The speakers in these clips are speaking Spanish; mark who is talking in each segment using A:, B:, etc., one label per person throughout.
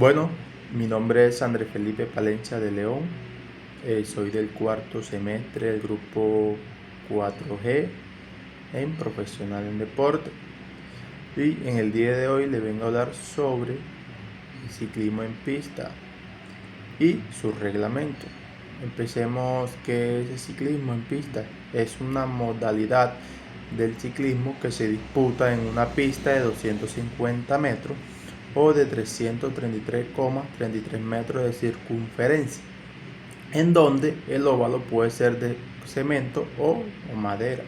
A: Bueno, mi nombre es Andrés Felipe Palencia de León. Soy del cuarto semestre del grupo 4G en Profesional en Deporte. Y en el día de hoy le vengo a hablar sobre el ciclismo en pista y su reglamento. Empecemos. ¿Qué es el ciclismo en pista? Es una modalidad del ciclismo que se disputa en una pista de 250 metros o de 333,33 metros de circunferencia, en donde el óvalo puede ser de cemento o madera,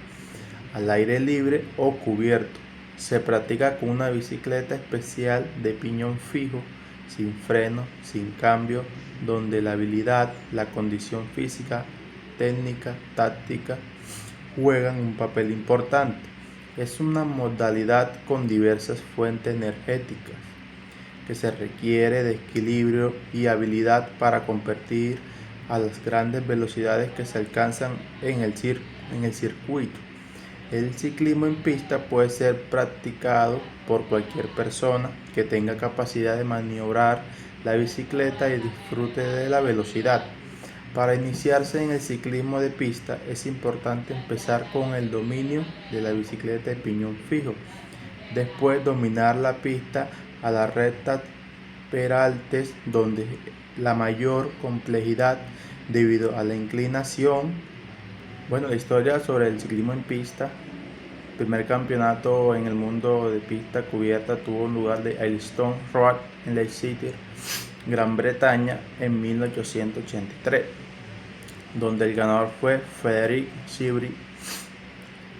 A: al aire libre o cubierto. Se practica con una bicicleta especial de piñón fijo, sin freno, sin cambio, donde la habilidad, la condición física, técnica, táctica juegan un papel importante. Es una modalidad con diversas fuentes energéticas que se requiere de equilibrio y habilidad para competir a las grandes velocidades que se alcanzan en el circuito. El ciclismo en pista puede ser practicado por cualquier persona que tenga capacidad de maniobrar la bicicleta y disfrute de la velocidad. Para iniciarse en el ciclismo de pista es importante empezar con el dominio de la bicicleta de piñón fijo. Después dominar la pista a las rectas peraltes, donde la mayor complejidad debido a la inclinación. Bueno, la historia sobre el ciclismo en pista. El primer campeonato en el mundo de pista cubierta tuvo lugar de Aylestone Road en Leicester, Gran Bretaña, en 1883, donde el ganador fue Frédéric Chevrier.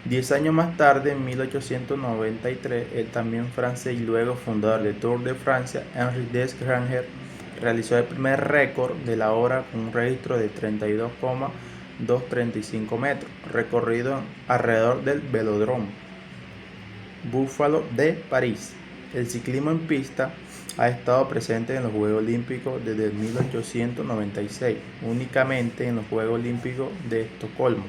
A: 10 años más tarde, en 1893, el también francés y luego fundador del Tour de Francia, Henri Desgranger, realizó el primer récord de la hora con un registro de 32,235 metros, recorrido alrededor del Velódromo Buffalo de París. El ciclismo en pista ha estado presente en los Juegos Olímpicos desde 1896, únicamente en los Juegos Olímpicos de Estocolmo.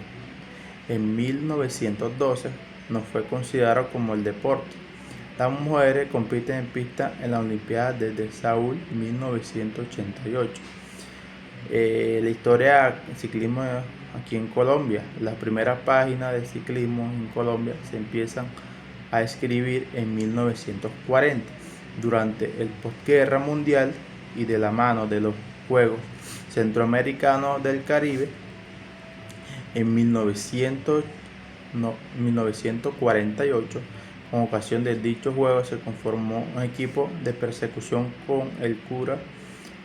A: En 1912 no fue considerado como el deporte. Las mujeres compiten en pista en la Olimpiada desde Seúl 1988. La historia del ciclismo aquí en Colombia. Las primeras páginas de ciclismo en Colombia se empiezan a escribir en 1940, durante el posguerra mundial y de la mano de los Juegos Centroamericanos del Caribe. En 1948, con ocasión de dichos juegos, se conformó un equipo de persecución con el cura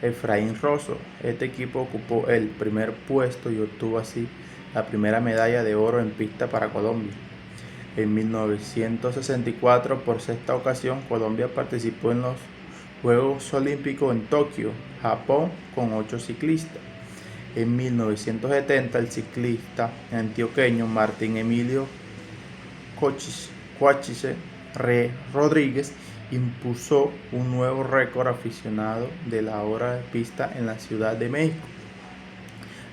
A: Efraín Rosso. Este equipo ocupó el primer puesto y obtuvo así la primera medalla de oro en pista para Colombia. En 1964, por sexta ocasión, Colombia participó en los Juegos Olímpicos en Tokio, Japón, con 8 ciclistas. En 1970, el ciclista antioqueño Martín Emilio Cochise Rodríguez impuso un nuevo récord aficionado de la hora de pista en la Ciudad de México,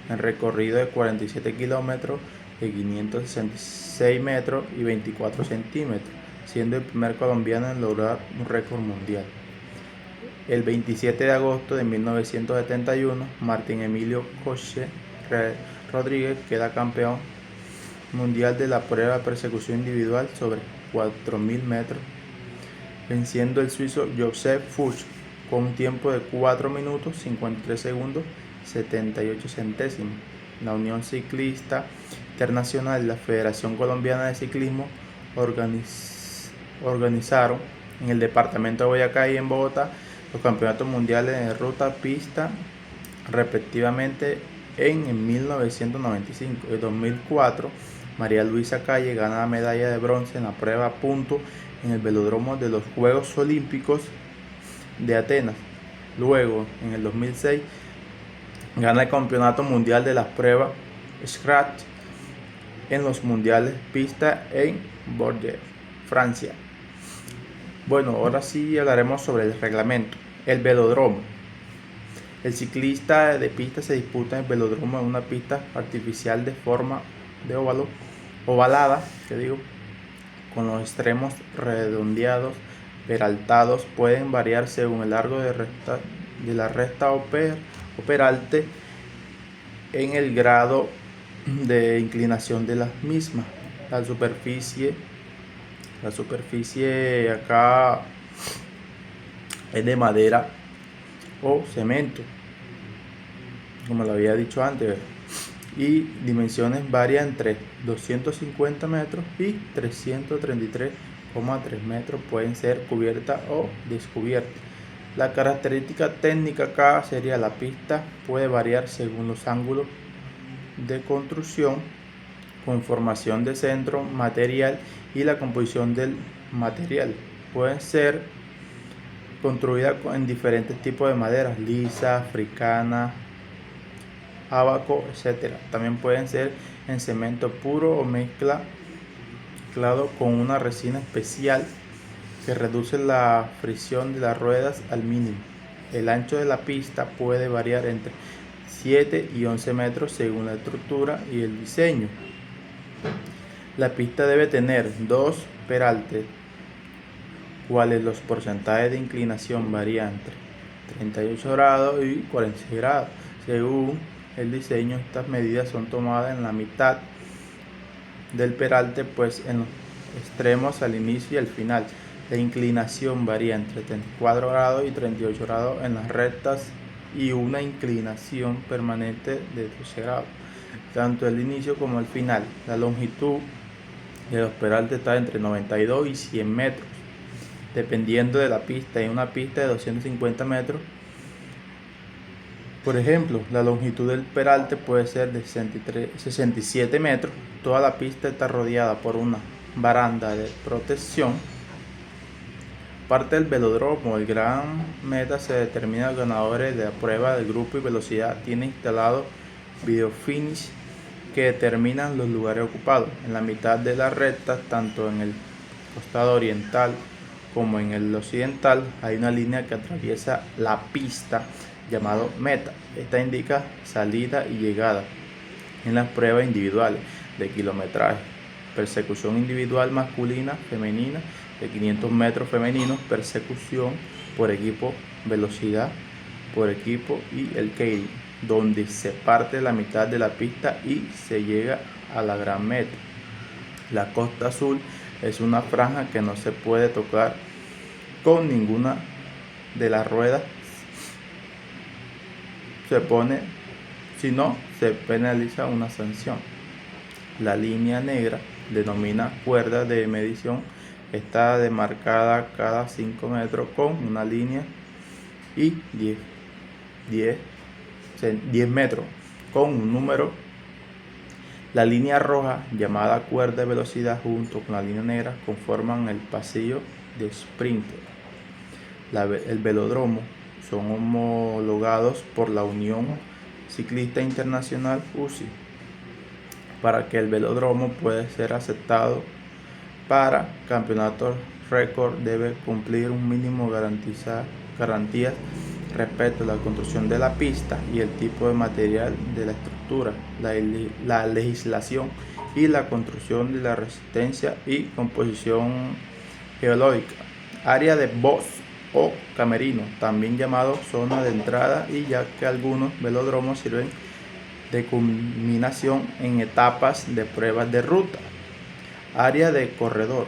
A: en recorrido de 47 kilómetros, de 566 metros y 24 centímetros, siendo el primer colombiano en lograr un récord mundial. El 27 de agosto de 1971, Martín Emilio Cochise Rodríguez queda campeón mundial de la prueba de persecución individual sobre 4.000 metros, venciendo el suizo Joseph Fuchs con un tiempo de 4 minutos 53 segundos 78 centésimos. La Unión Ciclista Internacional y la Federación Colombiana de Ciclismo organizaron en el departamento de Boyacá y en Bogotá los campeonatos mundiales de ruta pista respectivamente en 1995. En 2004, María Luisa Calle gana la medalla de bronce en la prueba a punto en el velódromo de los Juegos Olímpicos de Atenas. Luego, en el 2006, gana el campeonato mundial de las pruebas Scratch en los mundiales pista en Bordeaux, Francia. Bueno, ahora sí hablaremos sobre el reglamento. El velódromo. El ciclista de pista se disputa en el velódromo en una pista artificial de forma de ovalada, con los extremos redondeados, peraltados, pueden variar según el largo de de la recta o peralte en el grado de inclinación de las mismas. La superficie acá es de madera o cemento, como lo había dicho antes, y dimensiones varían entre 250 metros y 333,3 metros. Pueden ser cubierta o descubierta. La característica técnica acá sería: la pista puede variar según los ángulos de construcción, con información de centro, material y la composición del material. Pueden ser construidas en diferentes tipos de maderas: lisa, africana, abaco, etc. También pueden ser en cemento puro o mezclado con una resina especial que reduce la fricción de las ruedas al mínimo. El ancho de la pista puede variar entre 7 y 11 metros según la estructura y el diseño. La pista debe tener 2 peraltes, cuales los porcentajes de inclinación varían entre 38 grados y 46 grados. Según el diseño, estas medidas son tomadas en la mitad del peralte, pues en los extremos al inicio y al final. La inclinación varía entre 34 grados y 38 grados en las rectas y una inclinación permanente de 12 grados, tanto el inicio como el final. La longitud de los peraltes está entre 92 y 100 metros, dependiendo de la pista. En una pista de 250 metros, por ejemplo, la longitud del peralte puede ser de 67 metros. Toda la pista está rodeada por una baranda de protección. Parte del velódromo, el gran meta, se determina los ganadores de la prueba del grupo y velocidad. Tiene instalado video finish que determinan los lugares ocupados. En la mitad de la recta, tanto en el costado oriental como en el occidental, hay una línea que atraviesa la pista llamado meta. Esta indica salida y llegada en las pruebas individuales de kilometraje: persecución individual masculina, femenina de 500 metros femeninos, persecución por equipo, velocidad por equipo y el keirin, donde se parte la mitad de la pista y se llega a la gran meta. La costa azul es una franja que no se puede tocar con ninguna de las ruedas, si no se penaliza una sanción. La línea negra, denomina cuerda de medición, está demarcada cada 5 metros con una línea y 10 metros con un número. La línea roja, llamada cuerda de velocidad, junto con la línea negra conforman el pasillo de sprinter. El velódromo son homologados por la Unión Ciclista Internacional (UCI). Para que el velódromo pueda ser aceptado para campeonatos récord, debe cumplir un mínimo garantías respecto a la construcción de la pista y el tipo de material de la estructura, la legislación y la construcción de la resistencia y composición geológica. Área de box o camerino, también llamado zona de entrada, y ya que algunos velódromos sirven de culminación en etapas de pruebas de ruta. Área de corredor.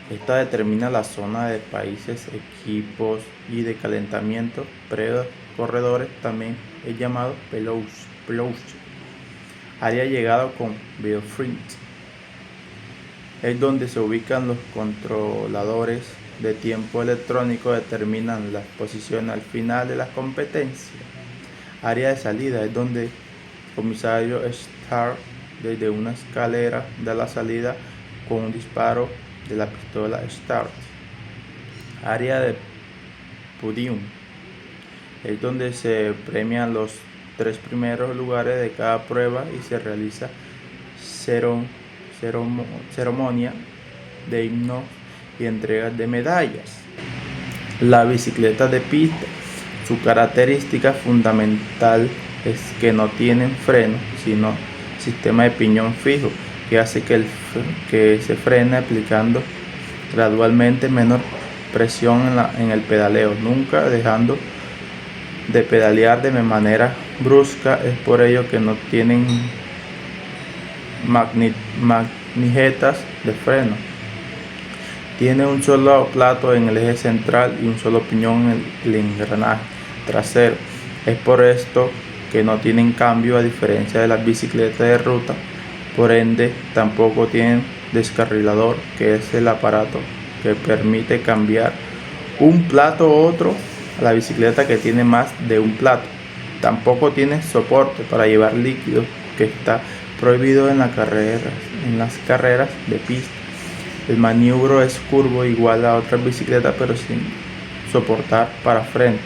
A: Esta determina la zona de países, equipos y de calentamiento pre-corredores, también es llamado pelouse. Área de llegada con videoframe. Es donde se ubican los controladores de tiempo electrónico, determinan las posiciones al final de la competencia. Área de salida es donde el comisario Start, desde una escalera, da la salida con un disparo de la pistola Start. Área de podium es donde se premian los 3 primeros lugares de cada prueba y se realiza ceremonia de himno y entrega de medallas. La bicicleta de pista, su característica fundamental es que no tienen freno, sino sistema de piñón fijo, que hace que se frene aplicando gradualmente menor presión en el pedaleo, nunca dejando de pedalear de manera brusca. Es por ello que no tienen manijetas de freno. Tiene un solo plato en el eje central y un solo piñón en el engranaje trasero. Es por esto que no tienen cambio, a diferencia de las bicicletas de ruta. Por ende, tampoco tienen descarrilador, que es el aparato que permite cambiar un plato u otro a la bicicleta que tiene más de un plato. Tampoco tiene soporte para llevar líquidos, que está prohibido en las carreras de pista. El maniobro es curvo igual a otras bicicletas, pero sin soportar para freno.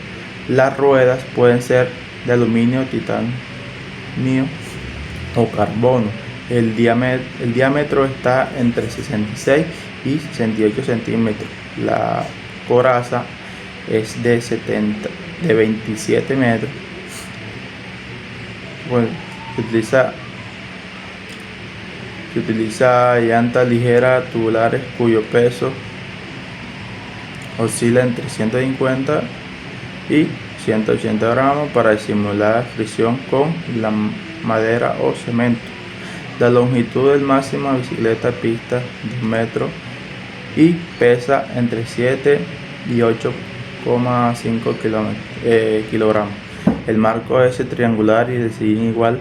A: Las ruedas pueden ser de aluminio, titanio o carbono. El diámetro está entre 66 y 68 centímetros. La coraza es de 27 metros. Bueno, se utiliza llantas ligeras tubulares cuyo peso oscila entre 150 y 180 gramos para disimular fricción con la madera o cemento. La longitud del máxima bicicleta pista de 1 metro y pesa entre 7 y 8,5 kilogramos. El marco es triangular y de sillín igual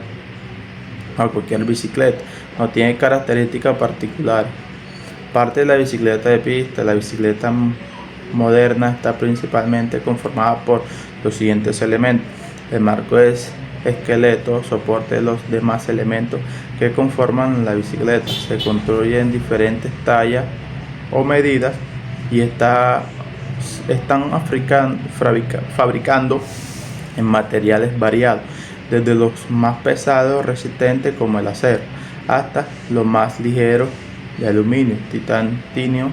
A: a cualquier bicicleta. No tiene características particulares. Parte de la bicicleta de pista. La bicicleta moderna está principalmente conformada por los siguientes elementos: el marco es esqueleto, soporte de los demás elementos que conforman la bicicleta. Se construye en diferentes tallas o medidas y están fabricando en materiales variados, desde los más pesados resistentes como el acero hasta los más ligeros de aluminio, titanio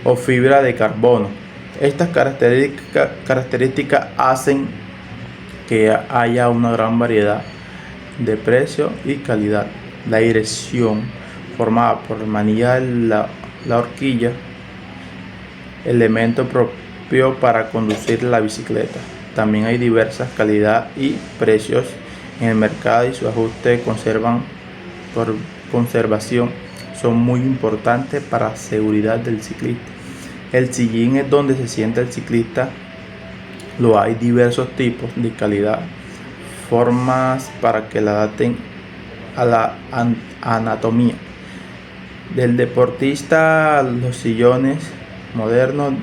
A: o fibra de carbono. Estas características hacen que haya una gran variedad de precio y calidad. La dirección, formada por la manilla de la horquilla, elemento propio para conducir la bicicleta. También hay diversas calidades y precios en el mercado, y su ajuste por conservación son muy importantes para la seguridad del ciclista. El sillín es donde se sienta el ciclista. Lo hay diversos tipos de calidad, formas para que la adapten a la anatomía del deportista. Los sillones modernos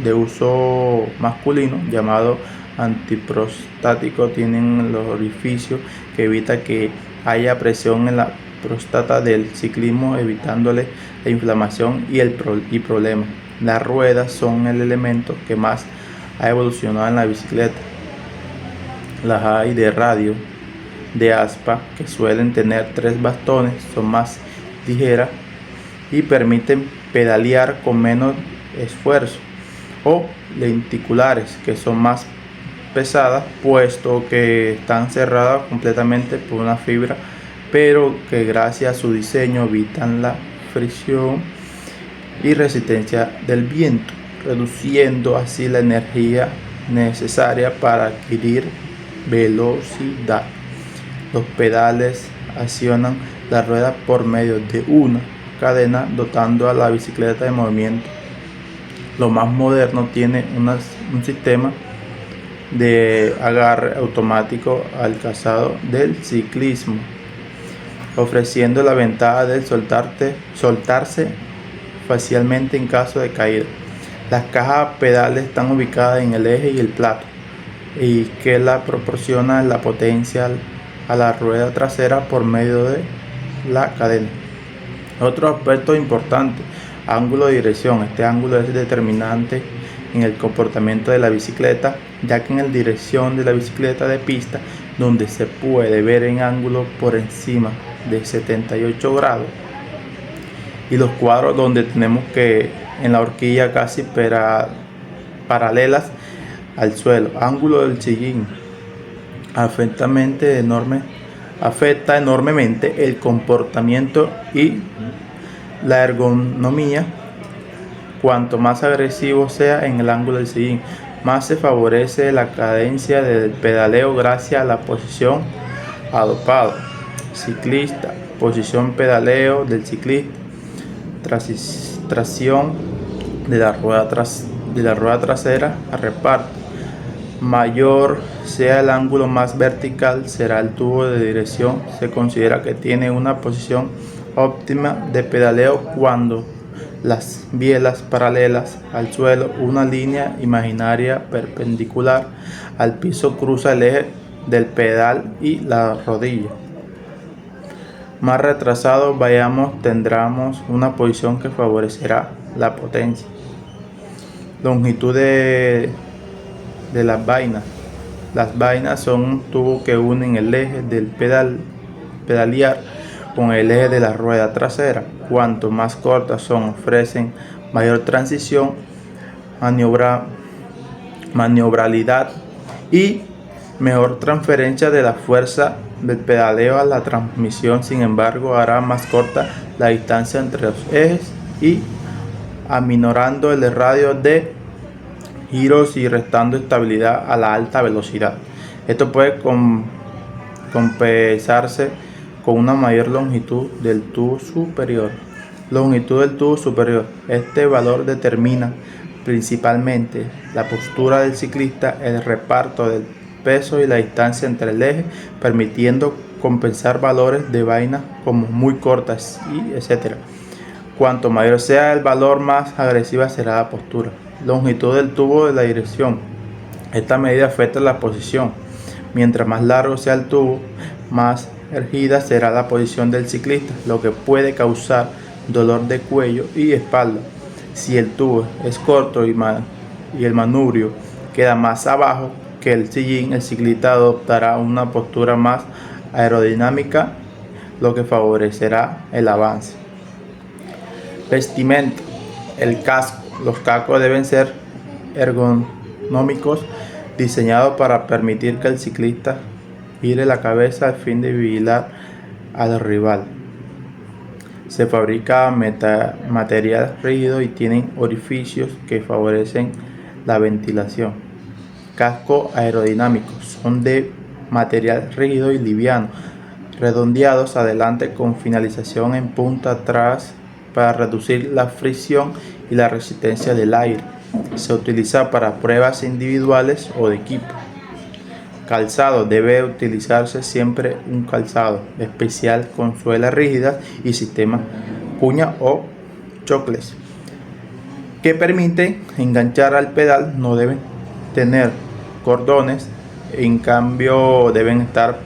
A: de uso masculino, llamados antiprostáticos, tienen los orificios que evita que haya presión en la próstata del ciclismo, evitándole la inflamación y problemas. Las ruedas son el elemento que más ha evolucionado en la bicicleta. Las hay de radio, de aspa, que suelen tener 3 bastones, son más ligeras y permiten pedalear con menos esfuerzo, o lenticulares, que son más pesadas, puesto que están cerradas completamente por una fibra, pero que gracias a su diseño evitan la fricción y resistencia del viento, reduciendo así la energía necesaria para adquirir velocidad. Los pedales accionan la rueda por medio de una cadena, dotando a la bicicleta de movimiento. Lo más moderno tiene un sistema de agarre automático al calzado del ciclismo, ofreciendo la ventaja de soltarse fácilmente en caso de caída. Las cajas pedales están ubicadas en el eje y el plato, y que la proporciona la potencia a la rueda trasera por medio de la cadena. Otro aspecto importante: ángulo de dirección. Este ángulo es determinante en el comportamiento de la bicicleta, ya que en la dirección de la bicicleta de pista, donde se puede ver en ángulo por encima de 78 grados, y los cuadros donde tenemos que en la horquilla casi paralelas al suelo. Ángulo del sillín afecta enormemente el comportamiento y la ergonomía. Cuanto más agresivo sea en el ángulo del sillín, Más se favorece la cadencia del pedaleo gracias a la posición adoptada. Ciclista, posición pedaleo del ciclista, tracción de la rueda trasera a reparto. Mayor sea el ángulo más vertical, será el tubo de dirección. Se considera que tiene una posición óptima de pedaleo cuando las bielas paralelas al suelo, una línea imaginaria perpendicular al piso cruza el eje del pedal y la rodilla. Más retrasado vayamos, tendremos una posición que favorecerá la potencia. Longitud de las vainas. Las vainas son un tubo que unen el eje del pedalear con el eje de la rueda trasera. Cuanto más cortas son, ofrecen mayor transición, maniobrabilidad y mejor transferencia de la fuerza del pedaleo a la transmisión. Sin embargo, hará más corta la distancia entre los ejes y aminorando el radio de giros y restando estabilidad a la alta velocidad. Esto puede compensarse con una mayor longitud del tubo superior. Longitud del tubo superior. Este valor determina principalmente la postura del ciclista, el reparto del peso y la distancia entre el eje, permitiendo compensar valores de vainas como muy cortas y etc. Cuanto mayor sea el valor, más agresiva será la postura. Longitud del tubo de la dirección. Esta medida afecta la posición. Mientras más largo sea el tubo, más erguida será la posición del ciclista, lo que puede causar dolor de cuello y espalda. Si el tubo es corto y el manubrio queda más abajo que el sillín, el ciclista adoptará una postura más aerodinámica, lo que favorecerá el avance. Vestimenta. El casco. Los cascos deben ser ergonómicos, diseñados para permitir que el ciclista gire la cabeza al fin de vigilar al rival. Se fabrica material rígido y tienen orificios que favorecen la ventilación. Casco aerodinámicos. Son de material rígido y liviano, redondeados adelante con finalización en punta atrás para reducir la fricción y la resistencia del aire. Se utiliza para pruebas individuales o de equipo. Calzado. Debe utilizarse siempre un calzado especial con suelas rígidas y sistema cuña o chocles que permite enganchar al pedal. No deben tener cordones, en cambio deben estar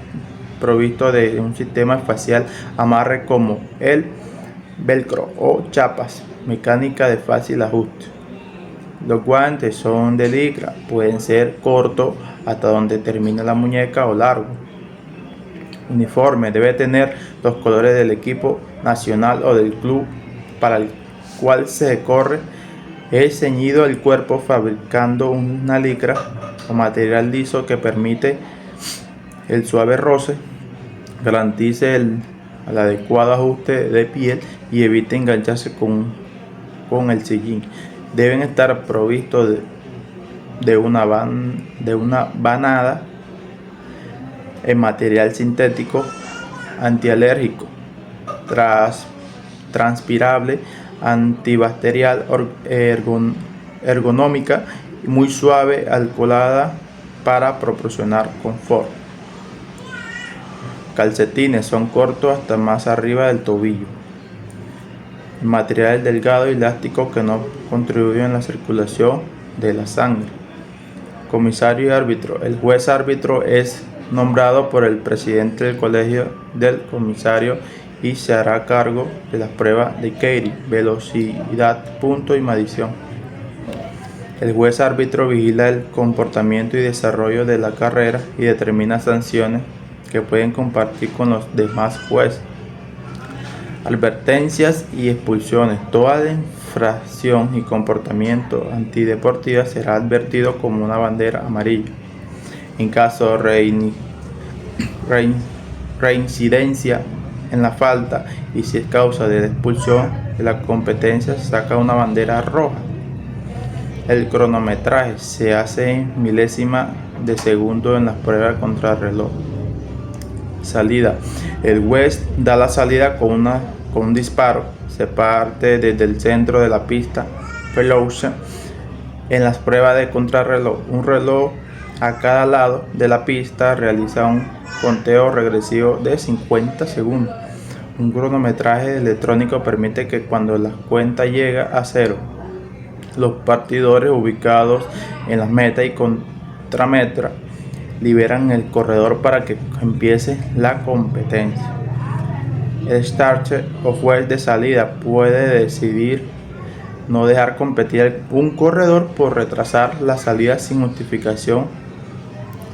A: provistos de un sistema espacial amarre como el velcro o chapas mecánica de fácil ajuste. Los guantes son de licra, pueden ser cortos hasta donde termina la muñeca o largo. Uniforme. Debe tener los colores del equipo nacional o del club para el cual se corre. Es ceñido el cuerpo fabricando una licra o material liso que permite el suave roce, garantice el adecuado ajuste de piel y evite engancharse con el sillín. Deben estar provistos de una banada en material sintético antialérgico, transpirable, antibacterial, ergonómica y muy suave, alcoholada para proporcionar confort. Calcetines. Son cortos hasta más arriba del tobillo. Material delgado y elástico que no contribuyen a la circulación de la sangre. Comisario y árbitro. El juez árbitro es nombrado por el presidente del colegio del comisario y se hará cargo de las pruebas de Keiri, velocidad, punto y medición. El juez árbitro vigila el comportamiento y desarrollo de la carrera y determina sanciones que pueden compartir con los demás jueces. Advertencias y expulsiones. Toda infracción y comportamiento antideportiva será advertido como una bandera amarilla. En caso de reincidencia en la falta y si es causa de la expulsión de la competencia, se saca una bandera roja. El cronometraje se hace en milésima de segundo en las pruebas contrarreloj. Salida. El West da la salida con un disparo. Se parte desde el centro de la pista. Velocity. En las pruebas de contrarreloj, un reloj a cada lado de la pista realiza un conteo regresivo de 50 segundos. Un cronometraje electrónico permite que cuando la cuenta llega a cero, los partidores ubicados en las meta y contrameta liberan el corredor para que empiece la competencia. El starter o juez de salida puede decidir no dejar competir un corredor por retrasar la salida sin justificación.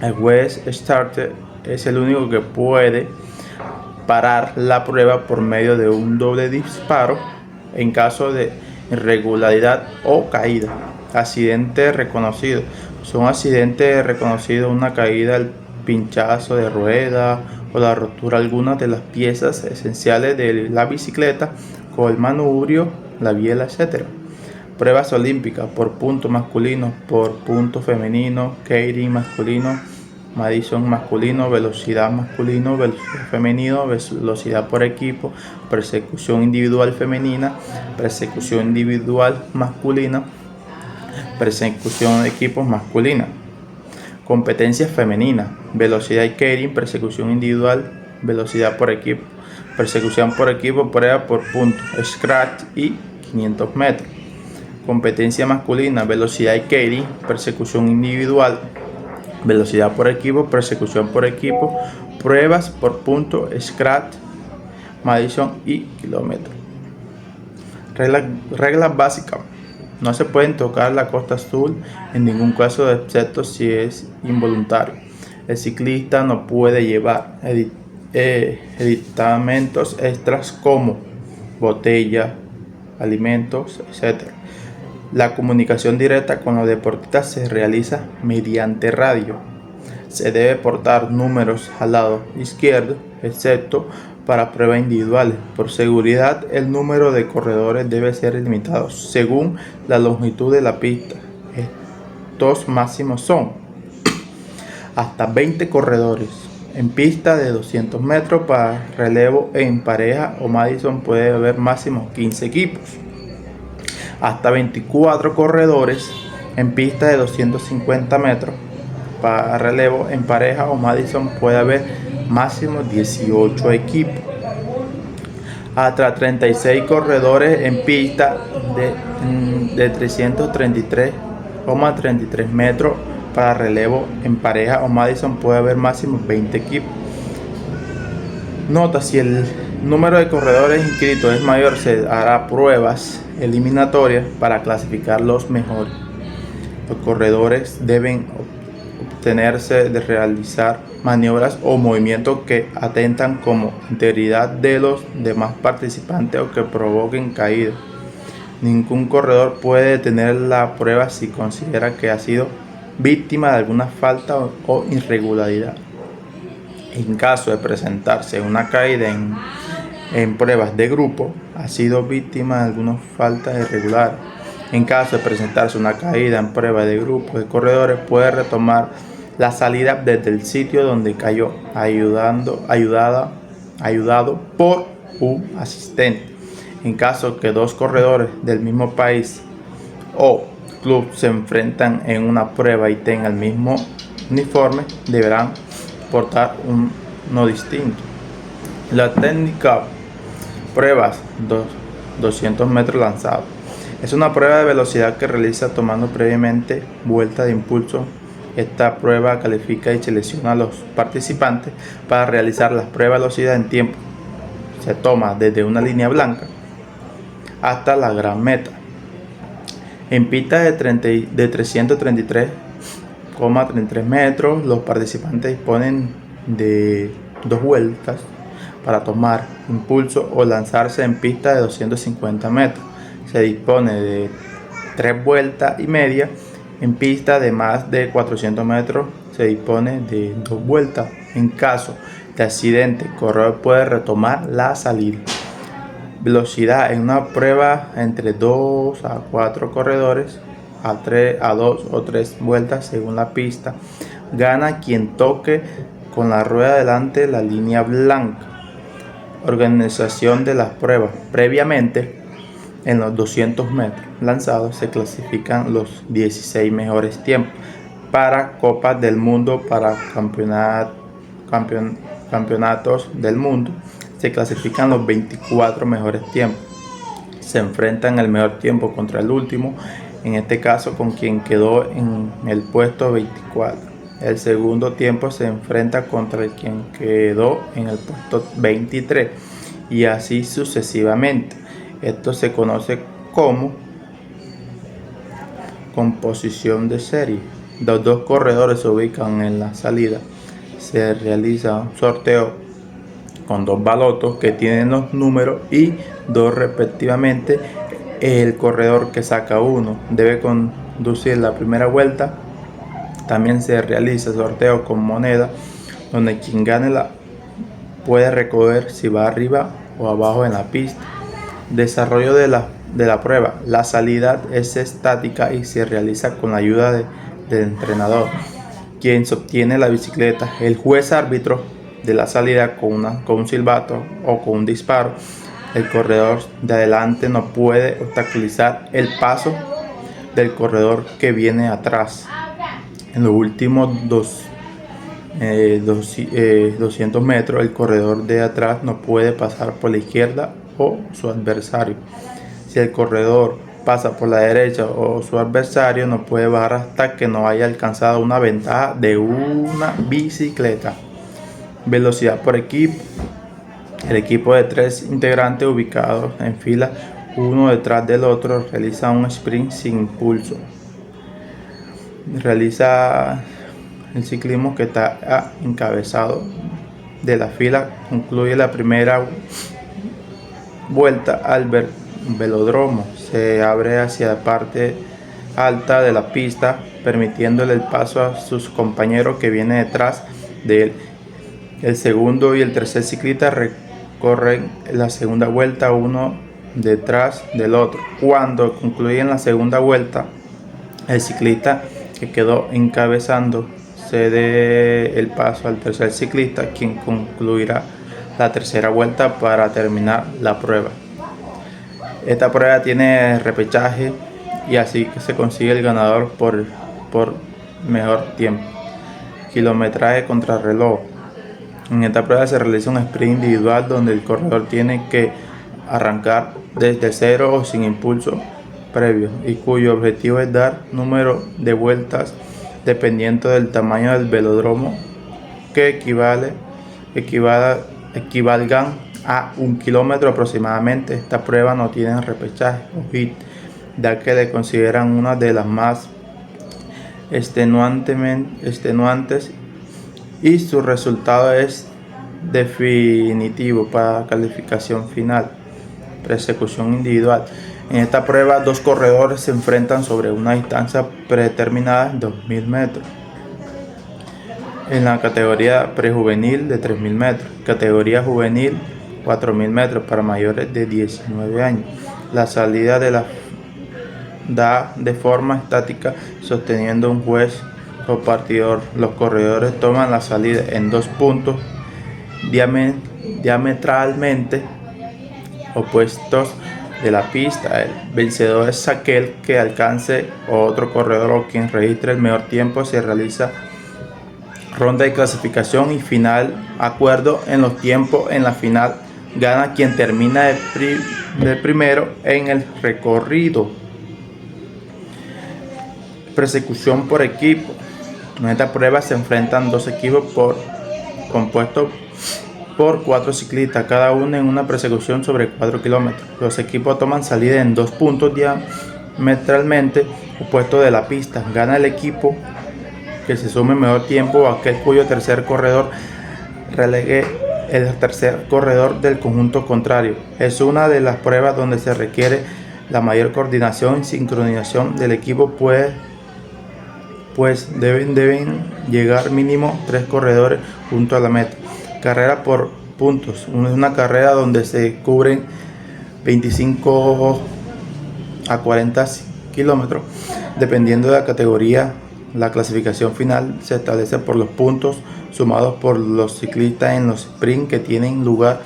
A: El juez starter es el único que puede parar la prueba por medio de un doble disparo en caso de irregularidad o caída. Accidente reconocido. Son accidentes reconocidos una caída, el pinchazo de rueda o la rotura de algunas de las piezas esenciales de la bicicleta, como el manubrio, la biela, etc. Pruebas olímpicas por punto masculino, por punto femenino, keirin masculino, Madison masculino, velocidad masculino, velocidad femenino, velocidad por equipo, persecución individual femenina, persecución individual masculina, persecución de equipos masculina. Competencias femeninas, velocidad y keirin, persecución individual, velocidad por equipo, persecución por equipo, prueba por punto, scratch y 500 metros. Competencia masculina, velocidad y keirin, persecución individual, velocidad por equipo, persecución por equipo, pruebas por punto, scratch, Madison y kilómetro. Reglas básicas. No se pueden tocar la costa azul en ningún caso, excepto si es involuntario. El ciclista no puede llevar aditamentos extras como botella, alimentos, etc. La comunicación directa con los deportistas se realiza mediante radio. Se debe portar números al lado izquierdo, excepto para pruebas individuales. Por seguridad, el número de corredores debe ser limitado según la longitud de la pista. Estos máximos son hasta 20 corredores. En pista de 200 metros para relevo en pareja o Madison puede haber máximo 15 equipos. Hasta 24 corredores en pista de 250 metros para relevo en pareja o Madison puede haber máximo 18 equipos. Hasta 36 corredores en pista de 333,33 metros para relevo en pareja o Madison puede haber máximo 20 equipos. Nota: si el número de corredores inscritos es mayor, se hará pruebas eliminatorias para clasificar los mejores. Los corredores deben abstenerse de realizar maniobras o movimientos que atentan como integridad de los demás participantes o que provoquen caída. Ningún corredor puede detener la prueba si considera que ha sido víctima de alguna falta o irregularidad. En caso de presentarse una caída en pruebas de grupo, ha sido víctima de alguna falta irregular. En caso de presentarse una caída en pruebas de grupo de corredores, puede retomar la salida desde el sitio donde cayó, ayudado por un asistente. En caso que dos corredores del mismo país o club se enfrentan en una prueba y tengan el mismo uniforme, deberán portar uno distinto. La técnica pruebas 200 metros lanzado es una prueba de velocidad que realiza tomando previamente vuelta de impulso. Esta prueba califica y selecciona a los participantes para realizar las pruebas de velocidad en tiempo. Se toma desde una línea blanca hasta la gran meta. En pista de 333,33 metros, los participantes disponen de 2 vueltas para tomar impulso o lanzarse. En pista de 250 metros se dispone de 3 vueltas y media. En pista de más de 400 metros se dispone de 2 vueltas. En caso de accidente, el corredor puede retomar la salida. Velocidad en una prueba entre 2 a 4 corredores a 2 o 3 vueltas según la pista. Gana quien toque con la rueda delante la línea blanca. Organización de las pruebas. Previamente, en los 200 metros lanzados se clasifican los 16 mejores tiempos. Para Copas del Mundo, para campeonatos del mundo, se clasifican los 24 mejores tiempos. Se enfrentan el mejor tiempo contra el último, en este caso con quien quedó en el puesto 24. El segundo tiempo se enfrenta contra el quien quedó en el puesto 23 y así sucesivamente. Esto se conoce como composición de serie. Los dos corredores se ubican en la salida. Se realiza un sorteo con 2 balotos que tienen los números y 2 respectivamente. El corredor que saca 1 debe conducir la primera vuelta. También se realiza sorteo con moneda, donde quien gane puede recoger si va arriba o abajo en la pista. Desarrollo de la prueba. La salida es estática y se realiza con la ayuda del entrenador, quien sostiene la bicicleta. El juez árbitro de la salida con un silbato o con un disparo. El corredor de adelante no puede obstaculizar el paso del corredor que viene atrás. En los últimos 200 metros, el corredor de atrás no puede pasar por la izquierda o su adversario. Si el corredor pasa por la derecha o su adversario no puede bajar hasta que no haya alcanzado una ventaja de una bicicleta. Velocidad por equipo. El equipo de 3 integrantes ubicados en fila uno detrás del otro realiza un sprint sin impulso. Realiza el ciclismo que está encabezado de la fila. Concluye la primera vuelta al velódromo. Se abre hacia la parte alta de la pista, permitiéndole el paso a sus compañeros que vienen detrás de él. El segundo y el tercer ciclista recorren la segunda vuelta uno detrás del otro. Cuando concluyen la segunda vuelta, el ciclista que quedó encabezando cede el paso al tercer ciclista, quien concluirá la tercera vuelta para terminar la prueba. Esta prueba tiene repechaje y así que se consigue el ganador por mejor tiempo. Kilometraje contrarreloj. En esta prueba se realiza un sprint individual donde el corredor tiene que arrancar desde cero o sin impulso previo y cuyo objetivo es dar número de vueltas dependiendo del tamaño del velódromo, que equivalgan a 1 kilómetro aproximadamente. Esta prueba no tiene repechaje o hit, ya que le consideran una de las más extenuantes y su resultado es definitivo para la calificación final. Persecución individual. En esta prueba, 2 corredores se enfrentan sobre una distancia predeterminada de 2.000 metros. En la categoría prejuvenil de 3.000 metros, categoría juvenil 4.000 metros para mayores de 19 años. La salida da de forma estática sosteniendo un juez o partidor. Los corredores toman la salida en 2 puntos diametralmente opuestos de la pista. El vencedor es aquel que alcance otro corredor o quien registre el mejor tiempo. Se realiza ronda de clasificación y final. Acuerdo en los tiempos. En la final gana quien termina de primero en el recorrido. Persecución por equipo. En esta prueba se enfrentan 2 equipos compuestos por 4 ciclistas, cada uno en una persecución sobre 4 kilómetros. Los equipos toman salida en 2 puntos diametralmente opuestos de la pista. Gana el equipo que se sume mejor tiempo, aquel cuyo tercer corredor relegue el tercer corredor del conjunto contrario. Es una de las pruebas donde se requiere la mayor coordinación y sincronización del equipo, pues deben llegar mínimo 3 corredores junto a la meta. Carrera por puntos. Es una carrera donde se cubren 25 a 40 kilómetros Dependiendo de la categoría, la clasificación final se establece por los puntos sumados por los ciclistas en los sprints que tienen lugar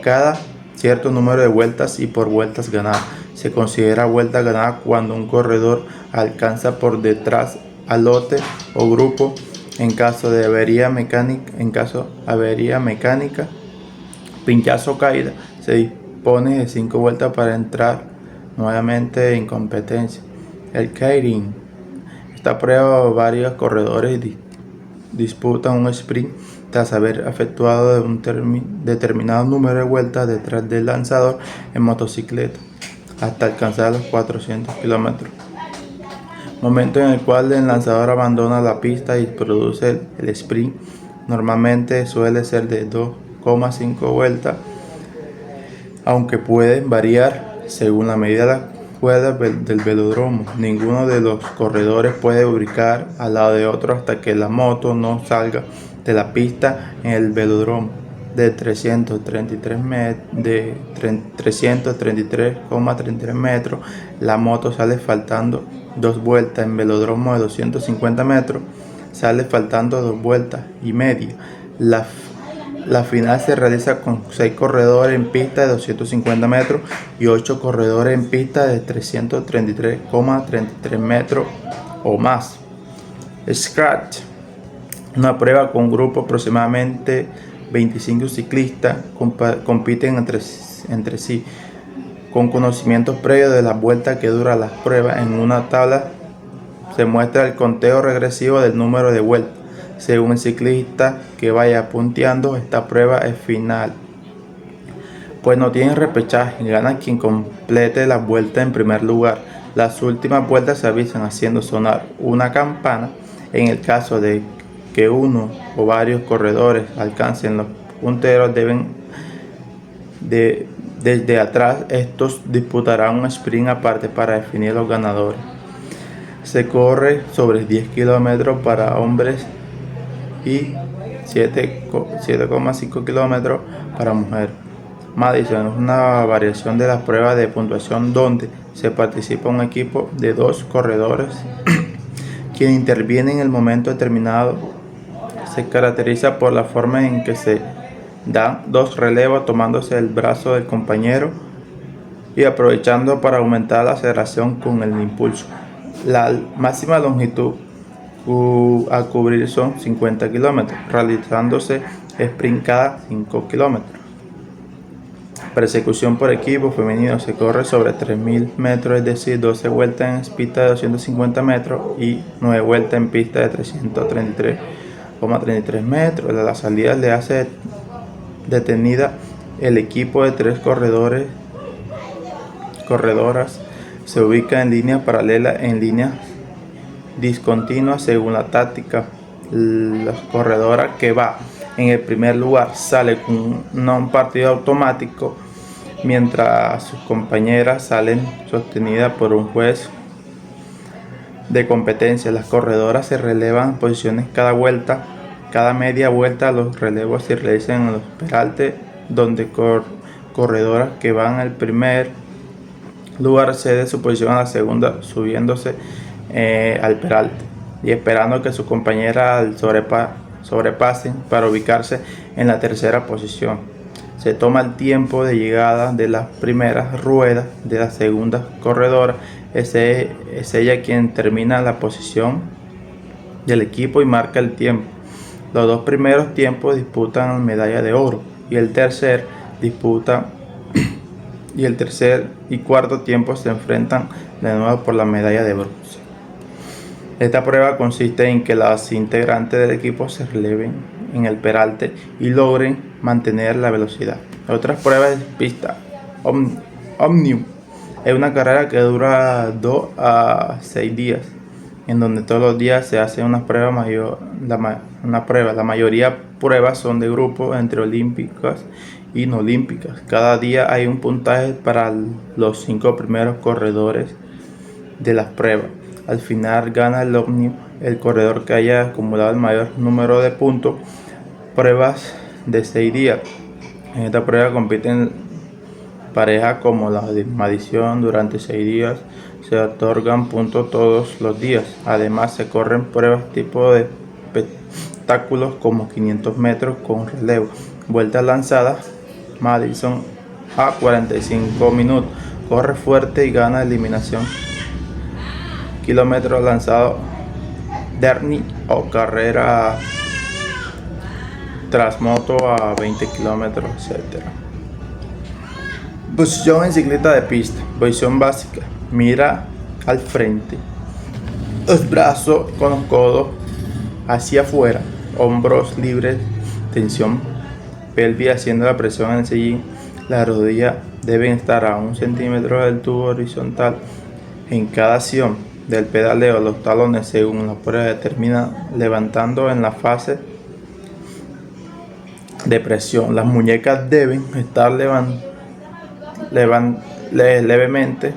A: cada cierto número de vueltas y por vueltas ganadas. Se considera vuelta ganada cuando un corredor alcanza por detrás al lote o grupo. En caso de avería mecánica, pinchazo o caída, se dispone de 5 vueltas para entrar nuevamente en competencia. El keirin. Esta prueba varios corredores disputan un sprint tras haber efectuado un determinado número de vueltas detrás del lanzador en motocicleta hasta alcanzar los 400 km. Momento en el cual el lanzador abandona la pista y produce el sprint. Normalmente suele ser de 2,5 vueltas, aunque pueden variar según la medida de la cuerda del velódromo. Ninguno de los corredores puede ubicar al lado de otro hasta que la moto no salga de la pista. En el velódromo de 333,33 metros, la moto sale faltando 2 vueltas. En velódromo de 250 metros sale faltando 2 vueltas y media. La final se realiza con 6 corredores en pista de 250 metros y 8 corredores en pista de 333,33 metros o más. Scratch. Una prueba con un grupo aproximadamente 25 ciclistas compiten entre sí con conocimientos previos de las vueltas que dura las pruebas. En una tabla se muestra el conteo regresivo del número de vueltas. Según el ciclista que vaya punteando, esta prueba es final, pues no tiene repechaje, gana quien complete las vueltas en primer lugar. Las últimas vueltas se avisan haciendo sonar una campana. En el caso de que uno o varios corredores alcancen los punteros, desde atrás estos disputarán un sprint aparte para definir los ganadores. Se corre sobre 10 kilómetros para hombres y 7,5 kilómetros para mujeres. Madison es una variación de las pruebas de puntuación donde se participa un equipo de 2 corredores quien interviene en el momento determinado. Se caracteriza por la forma en que se dan 2 relevos tomándose el brazo del compañero y aprovechando para aumentar la aceleración con el impulso. La máxima longitud a cubrir son 50 kilómetros, realizándose sprint cada 5 kilómetros. Persecución por equipo femenino se corre sobre 3.000 metros, es decir, 12 vueltas en pista de 250 metros y 9 vueltas en pista de 333,33 metros. A la salida le hace detenida el equipo de 3 corredoras. Se ubica en línea paralela en línea discontinua según la táctica. La corredora que va en el primer lugar sale con un partido automático, mientras sus compañeras salen sostenidas por un juez de competencia. Las corredoras se relevan posiciones cada vuelta. Cada media vuelta los relevos se realizan en los peraltes, donde corredoras que van al primer lugar cede su posición a la segunda, subiéndose al peralte y esperando que sus compañeras sobrepasen para ubicarse en la tercera posición. Se toma el tiempo de llegada de las primeras ruedas de la segunda corredora. Es ella quien termina la posición del equipo y marca el tiempo. Los 2 primeros tiempos disputan medalla de oro y el tercer y cuarto tiempo se enfrentan de nuevo por la medalla de bronce. Esta prueba consiste en que las integrantes del equipo se releven en el peralte y logren mantener la velocidad. Otras pruebas de pista. Omnium es una carrera que dura 2 a 6 días, en donde todos los días se hace una prueba La mayoría de pruebas son de grupo entre olímpicas y no olímpicas. Cada día hay un puntaje para los 5 primeros corredores de las pruebas. Al final gana el Omnium el corredor que haya acumulado el mayor número de puntos. Pruebas de 6 días. En esta prueba compiten parejas como la de Madison durante 6 días. se otorgan puntos todos los días. Además, se corren pruebas tipo de espectáculos como 500 metros con relevo, vueltas lanzadas. Madison a 45 minutos, corre fuerte y gana eliminación. Kilómetros lanzados Derny o carrera tras moto a 20 kilómetros, etc. Posición en ciclista de pista. Posición básica: mira al frente, los brazos con los codos hacia afuera, hombros libres, tensión pelvis haciendo la presión en el sillín. Las rodillas deben estar a 1 centímetro del tubo horizontal. En cada acción del pedaleo, los talones, según la prueba determina, levantando en la fase de presión. Las muñecas deben estar levemente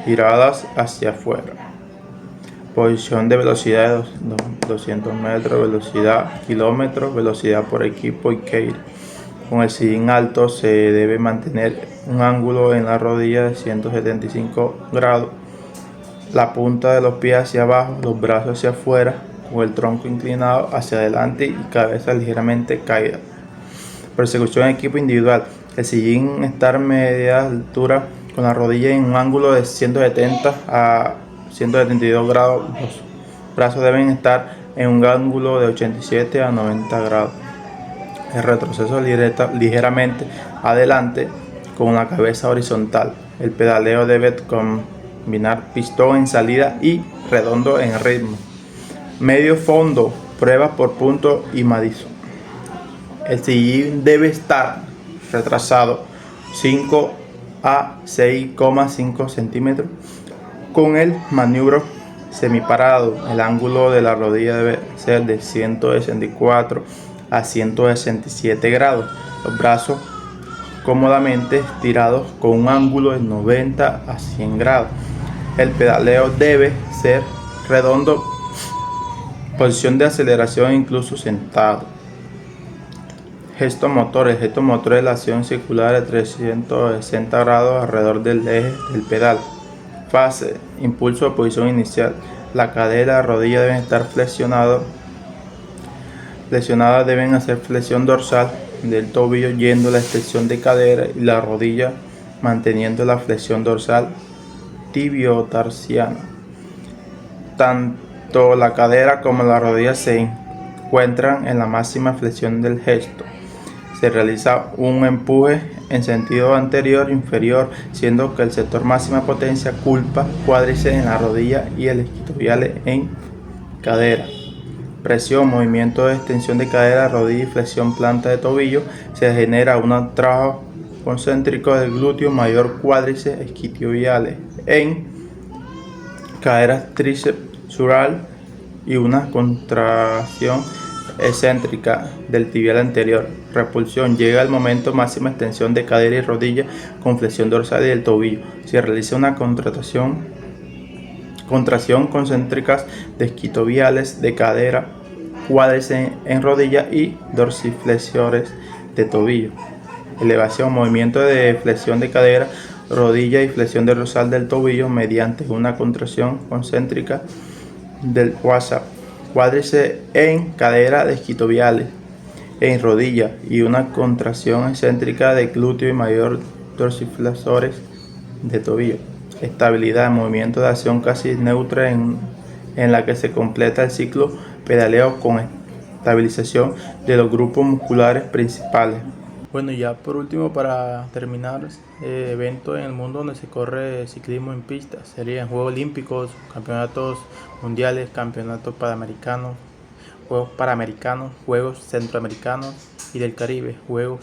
A: giradas hacia afuera. Posición de velocidad: 200 metros, velocidad kilómetros, velocidad por equipo y Keir. Con el sillín alto se debe mantener un ángulo en la rodilla de 175 grados, la punta de los pies hacia abajo, los brazos hacia afuera, con el tronco inclinado hacia adelante y cabeza ligeramente caída. Persecución en equipo individual: el sillín estar media altura con la rodilla en un ángulo de 170 a 172 grados. Los brazos deben estar en un ángulo de 87 a 90 grados. El retroceso ligeramente adelante con la cabeza horizontal. El pedaleo debe combinar pistón en salida y redondo en ritmo. Medio fondo: pruebas por punto y Madison. El sillín debe estar retrasado 5 a 6,5 centímetros con el maniobro semiparado. El ángulo de la rodilla debe ser de 164 a 167 grados. Los brazos cómodamente estirados con un ángulo de 90 a 100 grados. El pedaleo debe ser redondo. Posición de aceleración incluso sentado. Gesto motor: el gesto motor es la acción circular de 360 grados alrededor del eje del pedal. Fase: impulso de posición inicial. La cadera y la rodilla deben estar flexionadas, deben hacer flexión dorsal del tobillo yendo la extensión de cadera y la rodilla manteniendo la flexión dorsal tibiotarsiana. Tanto la cadera como la rodilla se encuentran en la máxima flexión del gesto. Se realiza un empuje en sentido anterior-inferior, siendo que el sector máxima potencia culpa cuádriceps en la rodilla y el isquiotibiales en cadera. Presión: movimiento de extensión de cadera, rodilla y flexión planta de tobillo. Se genera un trabajo concéntrico del glúteo mayor, cuádriceps, isquiotibiales en cadera, tríceps sural y una contracción excéntrica del tibial anterior. Repulsión: llega el momento máxima extensión de cadera y rodilla con flexión dorsal y del tobillo. Se realiza una contracción concéntricas de isquiotibiales, de cadera, cuádriceps en rodilla y dorsiflexores de tobillo. Elevación: movimiento de flexión de cadera, rodilla y flexión dorsal del tobillo mediante una contracción concéntrica del cuádriceps en cadera, de isquiotibiales en rodilla y una contracción excéntrica de glúteo y mayor dorsiflexores de tobillo. Estabilidad: movimiento de acción casi neutra en la que se completa el ciclo pedaleo con estabilización de los grupos musculares principales. Bueno, ya por último, para terminar, eventos en el mundo donde se corre ciclismo en pista serían Juegos Olímpicos, Campeonatos Mundiales, Campeonatos Panamericanos, Juegos Panamericanos, Juegos Centroamericanos y del Caribe, Juegos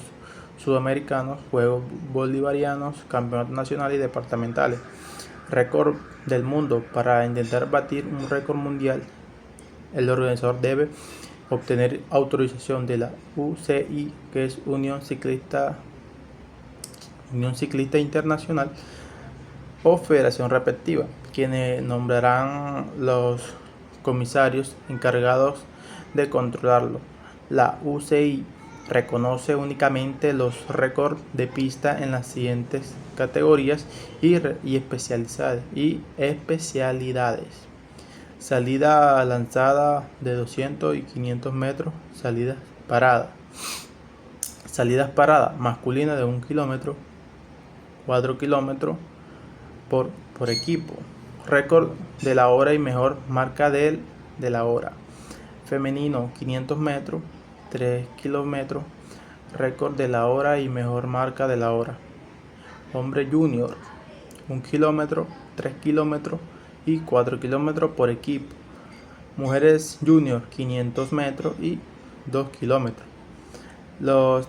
A: Sudamericanos, Juegos Bolivarianos, Campeonatos Nacionales y Departamentales. Récord del mundo: para intentar batir un récord mundial, el organizador debe obtener autorización de la UCI, que es Unión Ciclista Internacional, o federación respectiva, quienes nombrarán los comisarios encargados de controlarlo. La UCI Reconoce únicamente los récords de pista en las siguientes categorías y especialidades. Salida lanzada de 200 y 500 metros, salidas paradas. Salidas paradas masculina de 1 kilómetro, 4 kilómetros por equipo. Récord de la hora y mejor marca de la hora. Femenino 500 metros, 3 kilómetros, récord de la hora y mejor marca de la hora. Hombre junior 1 kilómetro, 3 kilómetros y 4 kilómetros por equipo. Mujeres junior 500 metros y 2 kilómetros. Las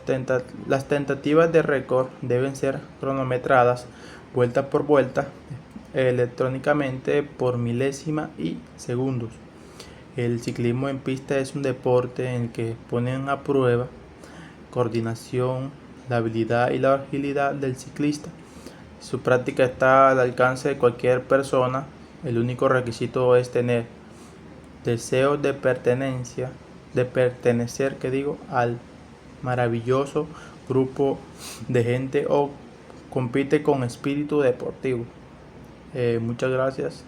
A: tentativas de récord deben ser cronometradas vuelta por vuelta electrónicamente por milésima y segundos. El ciclismo en pista es un deporte en el que ponen a prueba coordinación, la habilidad y la agilidad del ciclista. Su práctica está al alcance de cualquier persona. El único requisito es tener deseo de pertenecer al maravilloso grupo de gente o compite con espíritu deportivo. Muchas gracias.